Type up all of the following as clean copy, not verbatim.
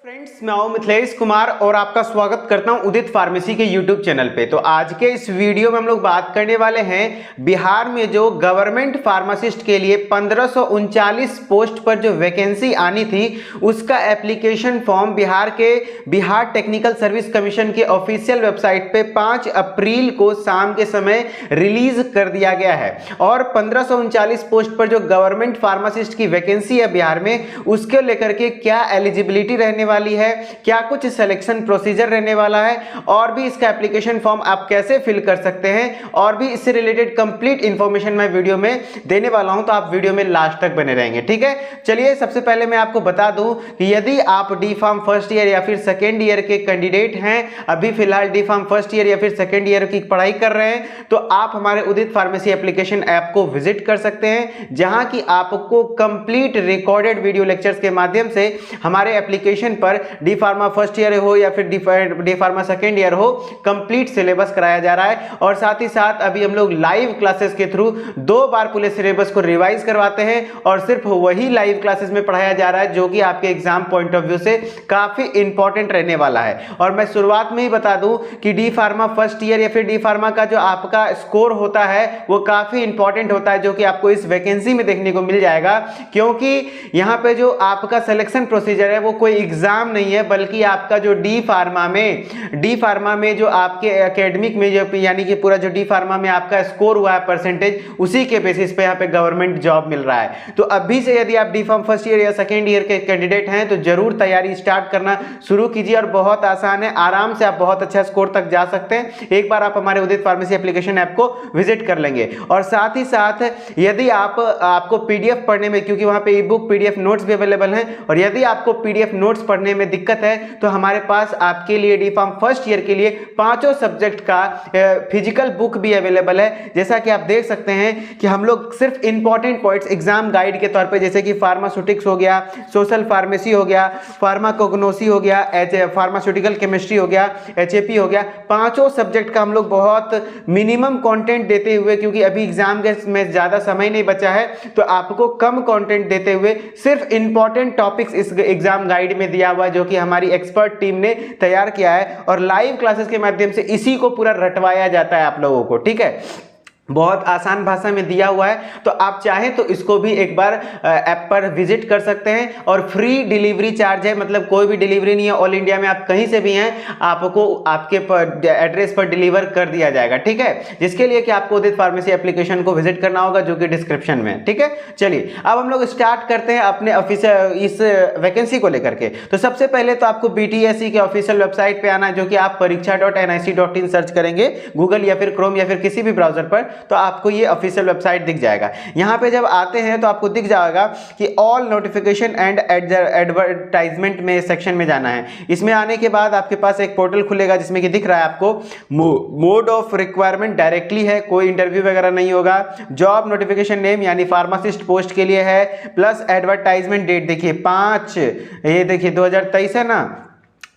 Friends, मैं हूं मिथिलेश कुमार और आपका स्वागत करता हूं उदित फार्मेसी के यूट्यूब चैनल पे। तो आज के इस वीडियो में हम लोग बात करने वाले हैं बिहार में जो गवर्नमेंट फार्मासिस्ट के लिए 1539 पोस्ट पर जो वैकेंसी आनी थी उसका application form Bihar technical service commission के ऑफिशियल वेबसाइट पे 5 अप्रैल को शाम के समय रिलीज कर दिया गया है। और 1539 पोस्ट पर जो गवर्नमेंट फार्मासिस्ट की वैकेंसी है बिहार में, उसके लेकर के क्या एलिजिबिलिटी रहने वाली है, क्या कुछ सिलेक्शन प्रोसीजर रहने वाला है, और भी इसका एप्लीकेशन फॉर्म आप कैसे फिल कर सकते हैं, और भी इससे रिलेटेड कंप्लीट इंफॉर्मेशन मैं वीडियो में देने वाला हूं। तो आप वीडियो में लास्ट तक बने रहेंगे, ठीक है। चलिए, सबसे पहले मैं आपको बता दूं कि यदि आप डी फार्म फर्स्ट ईयर या फिर सेकेंड ईयर के कैंडिडेट हैं, अभी फिलहाल डी फार्म फर्स्ट ईयर या फिर सेकेंड ईयर की पढ़ाई कर रहे हैं, तो आप हमारे उदित फार्मेसी एप्लीकेशन ऐप को विजिट कर सकते हैं, जहां की आपको कंप्लीट रिकॉर्डेड वीडियो लेक्चर्स के माध्यम से हमारे एप्लीकेशन पर डी फार्मा फर्स्ट ईयर हो या फिर डी फार्मा सेकेंड ईयर हो, कंप्लीट सिलेबस कराया जा रहा है। और साथ ही साथ अभी हम लोग लाइव क्लासेस के थ्रू 2 बार पूरे सिलेबस को रिवाइज करवाते हैं, और सिर्फ वही लाइव क्लासेस में पढ़ाया जा रहा है जो कि आपके एग्जाम पॉइंट ऑफ व्यू से काफी इंपॉर्टेंट रहने वाला है। और मैं शुरुआत में ही बता दूं कि डी फार्मा फर्स्ट ईयर या फिर डी फार्मा का जो आपका स्कोर होता है वो काफी इंपॉर्टेंट होता है, जो कि आपको इस वैकेंसी में देखने को मिल जाएगा। क्योंकि यहाँ पे जो आपका सिलेक्शन प्रोसीजर है वो कोई एग्जाम नहीं है, बल्कि आपका जो डी फार्मा में जो आपके एकेडमिक में जो यानी कि पूरा जो डी फार्मा में आपका स्कोर हुआ है परसेंटेज, उसी के बेसिस पे यहाँ पे गवर्नमेंट जॉब मिल रहा है। तो अभी से यदि आप डी फार्म फर्स्ट ईयर या सेकेंड ईयर के कैंडिडेट हैं तो जरूर तैयारी स्टार्ट करना शुरू कीजिए, और बहुत आसान है, आराम से आप बहुत अच्छा स्कोर तक जा सकते हैं। एक बार आप हमारे उदित फार्मेसी एप्लीकेशन ऐप को विजिट कर लेंगे। और साथ ही साथ यदि आपको पीडीएफ पढ़ने में, क्योंकि वहां पे ई बुक पीडीएफ नोट्स भी अवेलेबल हैं, और यदि आपको पीडीएफ नोट्स पढ़ने में दिक्कत है तो हमारे पास आपके लिए डी फार्म फर्स्ट ईयर के लिए 5 सब्जेक्ट का फिजिकल बुक भी अवेलेबल है। जैसा कि आप देख सकते हैं कि हम लोग सिर्फ इंपॉर्टेंट पॉइंट्स एग्जाम गाइड के तौर पे, जैसे कि फार्मास्यूटिक्स हो गया, सोशल फार्मेसी हो गया, फार्माकोग्नोसी हो गया, फार्मास्यूटिकल केमिस्ट्री हो गया, एचएपी हो गया, 5 सब्जेक्ट का हम लोग बहुत मिनिमम कंटेंट देते हुए, क्योंकि अभी एग्जाम में ज्यादा समय नहीं बचा है, तो आपको कम कंटेंट देते हुए सिर्फ इंपॉर्टेंट टॉपिक्स इस एग्जाम गाइड में दिया हुआ है, जो कि हमारी एक्सपर्ट टीम ने तैयार किया है। और लाइव क्लासेस के माध्यम से इसी को पूरा रटवाया जाता है आप लोगों को, ठीक है। बहुत आसान भाषा में दिया हुआ है, तो आप चाहें तो इसको भी एक बार ऐप पर विजिट कर सकते हैं। और फ्री डिलीवरी चार्ज है, मतलब कोई भी डिलीवरी नहीं है, ऑल इंडिया में आप कहीं से भी हैं आपको आपके एड्रेस पर डिलीवर कर दिया जाएगा, ठीक है। जिसके लिए कि आपको उदित फार्मेसी एप्लीकेशन को विजिट करना होगा, जो कि डिस्क्रिप्शन में, ठीक है। चलिए, अब हम लोग स्टार्ट करते हैं अपने ऑफिशियल इस वैकेंसी को लेकर के। तो सबसे पहले तो आपको बीटीएससी के ऑफिशियल वेबसाइट पे आना है, जो कि आप परीक्षा.nic.in सर्च करेंगे गूगल या फिर क्रोम या फिर किसी भी ब्राउजर पर, तो आपको ये ऑफिशियल वेबसाइट दिख जाएगा। यहां पे जब आते हैं तो आपको दिख जाएगा कि ऑल नोटिफिकेशन एंड एडवर्टाइजमेंट में सेक्शन में जाना है। इसमें आने के बाद आपके पास एक पोर्टल खुलेगा, जिसमें कि दिख रहा है आपको मोड ऑफ रिक्वायरमेंट डायरेक्टली है, कोई इंटरव्यू वगैरह नहीं होगा। जॉब नोटिफिकेशन नेम यानी फार्मासिस्ट पोस्ट के लिए है, प्लस एडवर्टाइजमेंट डेट देखिए 5, ये देखिए 2023 है ना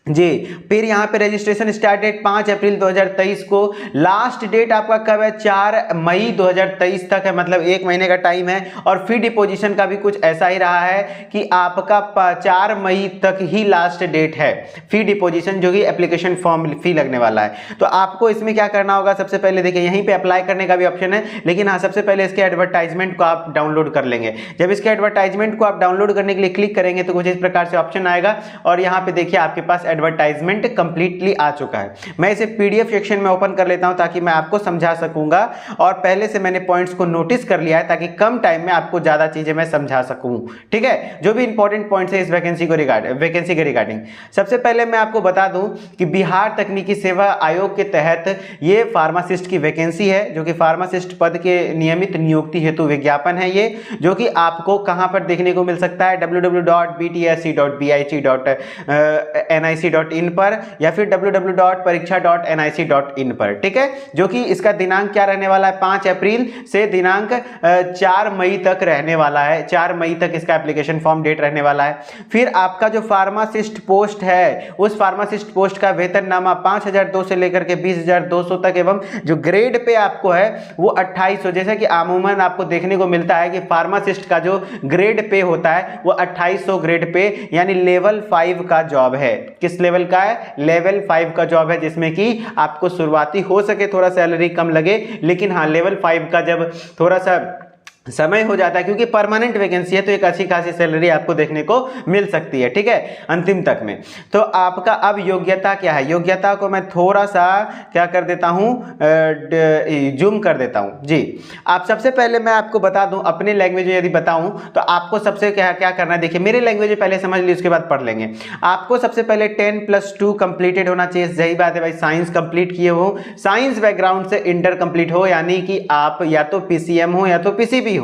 जी। फिर यहाँ पे रजिस्ट्रेशन स्टार्ट डेट 5 अप्रैल 2023 को, लास्ट डेट आपका कब है, 4 मई 2023 तक है, मतलब 1 महीने का टाइम है। और फी डिपोजिशन का भी कुछ ऐसा ही रहा है कि आपका 4 मई तक ही लास्ट डेट है फी डिपोजिशन, जो कि एप्लीकेशन फॉर्म फी लगने वाला है। तो आपको इसमें क्या करना होगा, सबसे पहले देखिए यहीं पे अप्लाई करने का भी ऑप्शन है, लेकिन हाँ, सबसे पहले इसके एडवर्टाइजमेंट को आप डाउनलोड कर लेंगे। जब इसके एडवर्टाइजमेंट को आप डाउनलोड करने के लिए क्लिक करेंगे तो कुछ इस प्रकार से ऑप्शन आएगा, और यहाँ पे देखिए आपके पास एडवर्टाइजमेंट कंप्लीटली आ चुका है। मैं इसे पीडीएफ सेक्शन में ओपन कर लेता हूं ताकि मैं आपको समझा सकूंगा, और पहले से मैंने पॉइंट्स को नोटिस कर लिया है ताकि कम टाइम में आपको ज्यादा चीजें मैं समझा सकूं, ठीक है। जो भी इंपॉर्टेंट पॉइंट्स है इस वैकेंसी के रिगार्डिंग, सबसे पहले मैं आपको बता दूं कि बिहार तकनीकी सेवा आयोग के तहत ये फार्मासिस्ट की वैकेंसी है, जो कि फार्मासिस्ट पद के नियमित नियुक्ति हेतु विज्ञापन है ये, जो कि आपको कहां पर देखने को मिल सकता है, www.btsc.bit.nic www.pariksha.nic.in पर या फिर www.pariksha.nic.in पर, ठीक है। जो कि इसका दिनांक क्या रहने वाला है, 5 अप्रैल से दिनांक 4 मई तक रहने वाला है। 4 मई तक इसका एप्लीकेशन फॉर्म डेट रहने वाला है। फिर आपका जो फार्मासिस्ट पोस्ट है, उस फार्मासिस्ट पोस्ट का वेतननामा 5,200 से लेकर के 20,200 तक एवं जो ग्रेड पे आपको है वो 2800, जैसे कि अमूमन आपको देखने को मिलता है कि फार्मासिस्ट का जो ग्रेड पे होता है वो 2800 ग्रेड पे, यानी लेवल 5 का जॉब है। किस लेवल का है, लेवल 5 का जॉब है, जिसमें कि आपको शुरुआती हो सके थोड़ा सैलरी कम लगे, लेकिन हाँ लेवल 5 का जब थोड़ा सा समय हो जाता है, क्योंकि परमानेंट वैकेंसी है तो एक अच्छी खासी सैलरी आपको देखने को मिल सकती है, ठीक है, अंतिम तक में। तो आपका अब योग्यता क्या है, योग्यता को मैं थोड़ा सा क्या कर देता हूं, जूम कर देता हूं जी। आप सबसे पहले मैं आपको बता दूं अपने लैंग्वेज में यदि बताऊं तो आपको सबसे क्या क्या करना है, देखिए मेरे लैंग्वेज में पहले समझ लीजिए, उसके बाद पढ़ लेंगे। आपको सबसे पहले 10+2 कंप्लीटेड होना चाहिए, सही बात है भाई, साइंस कंप्लीट किए हो, साइंस बैकग्राउंड से इंटर कंप्लीट हो, यानी कि आप या तो पीसीएम हो या तो पीसीबी हो,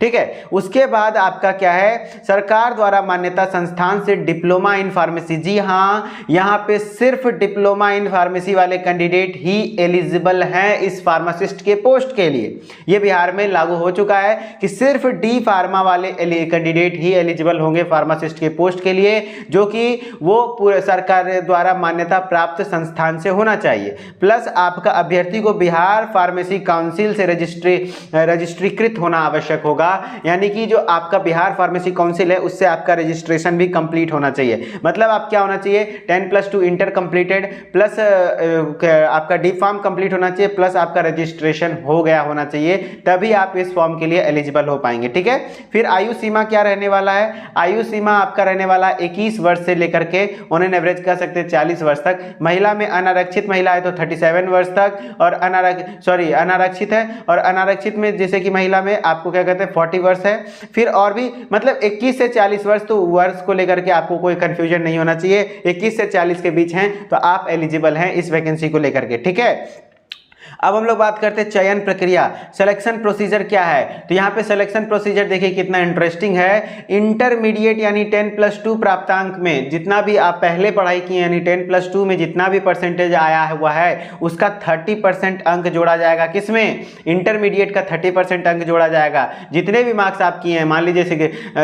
ठीक है। उसके बाद आपका क्या है, सरकार द्वारा मान्यता संस्थान से डिप्लोमा इन फार्मेसी, जी हाँ, यहां पे सिर्फ डिप्लोमा इन फार्मेसी वाले कैंडिडेट ही एलिजिबल हैं इस फार्मासिस्ट के पोस्ट के लिए। यह बिहार में लागू हो चुका है कि सिर्फ डी फार्मा वाले कैंडिडेट ही एलिजिबल होंगे फार्मासिस्ट के पोस्ट के लिए, जो कि वो पूरे सरकार द्वारा मान्यता प्राप्त संस्थान से होना चाहिए। प्लस आपका अभ्यर्थी को बिहार फार्मेसी काउंसिल से रजिस्ट्रीकृत होना आवश्यक होगा, यानी कि जो आपका बिहार फार्मेसी काउंसिल है उससे आपका रजिस्ट्रेशन भी कंप्लीट होना चाहिए। मतलब आप क्या होना चाहिए, 10+2 इंटर कंप्लीटेड प्लस आपका डी फार्म कंप्लीट होना चाहिए, प्लस आपका रजिस्ट्रेशन हो गया होना चाहिए, तभी आप इस फॉर्म के लिए एलिजिबल हो पाएंगे, ठीक है। फिर आयु सीमा क्या रहने वाला है, आयु सीमा आपका रहने वाला 21 वर्ष से लेकर के ऑन एन एवरेज कह सकते हैं 40 वर्ष तक। महिला में अनारक्षित महिला है तो 37 वर्ष तक, और अनारक्षित है, और अनारक्षित में जैसे कि महिला में आपको क्या कहते हैं 40 वर्ष है। फिर और भी मतलब 21 से 40 वर्ष, तो वर्ष को लेकर के आपको कोई कंफ्यूजन नहीं होना चाहिए, 21 से 40 के बीच हैं तो आप एलिजिबल हैं इस वैकेंसी को लेकर के, ठीक है। अब हम लोग बात करते हैं चयन प्रक्रिया, सिलेक्शन प्रोसीजर क्या है। तो यहाँ पे सिलेक्शन प्रोसीजर देखिए कितना इंटरेस्टिंग है। इंटरमीडिएट यानी 10+2 प्राप्तांक में जितना भी आप पहले पढ़ाई किए, यानी 10+2 में जितना भी परसेंटेज आया हुआ है उसका 30% अंक जोड़ा जाएगा। किसमें, इंटरमीडिएट का 30% अंक जोड़ा जाएगा। जितने भी मार्क्स आप किए हैं, मान लीजिए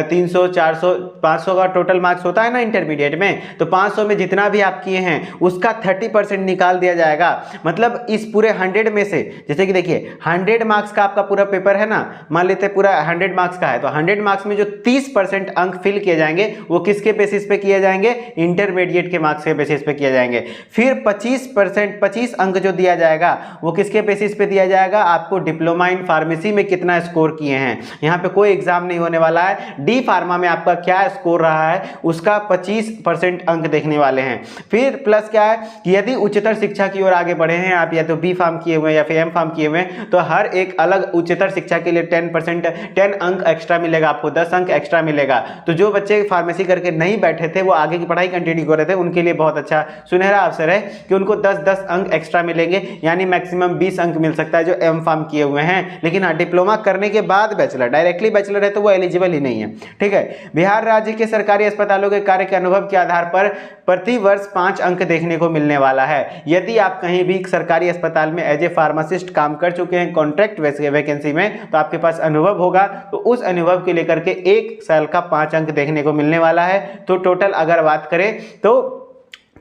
300, 400, 500 का टोटल मार्क्स होता है ना इंटरमीडिएट में, तो 500 में जितना भी आप किए हैं उसका 30% निकाल दिया जाएगा। मतलब इस पूरे 100 में से, जैसे कि देखिए 100 मार्क्स का आपका पूरा पेपर है ना, मान लेते हैं पूरा 100 मार्क्स का है, तो 100 मार्क्स में जो 30% अंक फिल किए जाएंगे वो किसके बेसिस पे किए जाएंगे, इंटरमीडिएट के मार्क्स के बेसिस पे किए जाएंगे। फिर 25 अंक जो दिया जाएगा वो किसके बेसिस पे दिया जाएगा, आपको डिप्लोमा इन फार्मेसी में कितना स्कोर किए हैं। यहाँ पे कोई एग्जाम नहीं होने वाला है, डी फार्मा में आपका क्या स्कोर रहा है उसका 25% अंक देखने वाले हैं। फिर प्लस क्या है कि यदि उच्चतर शिक्षा की ओर आगे बढ़े हैं आप, या तो बी फार्म किए हुए या फिर एम फार्म किए हुए, तो हर एक अलग उच्चतर शिक्षा के लिए 10 अंक एक्स्ट्रा मिलेगा, आपको 10 अंक एक्स्ट्रा मिलेगा। तो जो बच्चे फार्मेसी करके नहीं बैठे थे, वो आगे की पढ़ाई कंटिन्यू कर रहे थे, उनके लिए बहुत अच्छा सुनहरा अवसर है कि उनको 10 अंक एक्स्ट्रा मिलेंगे, यानी मैक्सिमम 20 अंक मिल सकता है जो एम फार्म किए हुए हैं। लेकिन हाँ, डिप्लोमा करने के बाद बैचलर, डायरेक्टली बैचलर है तो वो एलिजिबल ही नहीं है, ठीक है। बिहार राज्य के सरकारी अस्पतालों के कार्य के अनुभव के आधार पर प्रति वर्ष 5 अंक देखने को मिलने वाला है। यदि आप कहीं भी सरकारी अस्पताल में एज ए फार्मासिस्ट काम कर चुके हैं कॉन्ट्रैक्ट वैकेंसी में, तो आपके पास अनुभव होगा, तो उस अनुभव को लेकर के 1 साल का 5 अंक देखने को मिलने वाला है। तो टोटल अगर बात करें तो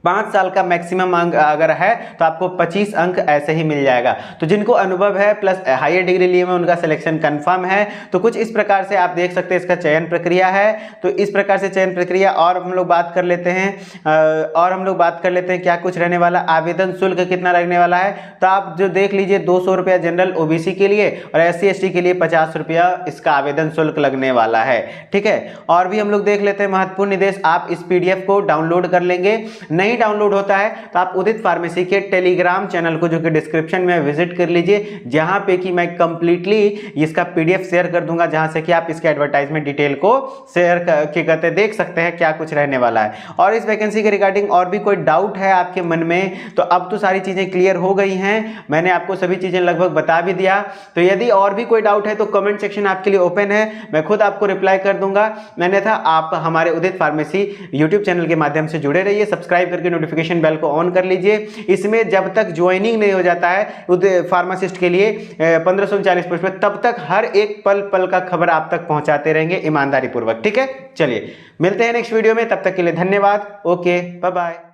5 साल का मैक्सिमम अंक अगर है तो आपको 25 अंक ऐसे ही मिल जाएगा। तो जिनको अनुभव है प्लस हायर डिग्री लिए में उनका सिलेक्शन कंफर्म है। तो कुछ इस प्रकार से आप देख सकते हैं इसका चयन प्रक्रिया है। तो इस प्रकार से चयन प्रक्रिया, और हम लोग बात कर लेते हैं क्या कुछ रहने वाला। आवेदन शुल्क कितना लगने वाला है, तो आप जो देख लीजिए 200 रुपया जनरल ओबीसी के लिए, और SC/ST के लिए 50 रुपया इसका आवेदन शुल्क लगने वाला है, ठीक है। और भी हम लोग देख लेते हैं महत्वपूर्ण निर्देश। आप इस PDF को डाउनलोड कर लेंगे, नहीं डाउनलोड होता है तो आप उदित फार्मेसी के टेलीग्राम चैनल को जो कि डिस्क्रिप्शन में विजिट कर लीजिए, जहां पे कि मैं कंप्लीटली इसका PDF शेयर कर दूंगा, जहां से कि आप इसके एडवर्टाइजमेंट डिटेल को शेयर करके देख सकते हैं क्या कुछ रहने वाला है। और इस वैकेंसी के रिगार्डिंग और भी कोई डाउट है आपके मन में, तो अब तो सारी चीजें क्लियर हो गई हैं, मैंने आपको सभी चीजें लगभग बता भी दिया। तो यदि और भी कोई डाउट है तो कमेंट सेक्शन आपके लिए ओपन है, मैं खुद आपको रिप्लाई कर दूंगा। मैंने था आप हमारे उदित फार्मेसी यूट्यूब चैनल के माध्यम से जुड़े रहिए, सब्सक्राइब करके नोटिफिकेशन बेल को ऑन कर लीजिए। इसमें जब तक ज्वाइनिंग नहीं हो जाता है फार्मासिस्ट के लिए 1539 पोस्ट पे, तब तक हर एक पल पल का खबर आप तक पहुंचाते रहेंगे ईमानदारी पूर्वक। ठीक है, चलिए मिलते हैं नेक्स्ट वीडियो में, तब तक के लिए धन्यवाद। Okay, bye bye.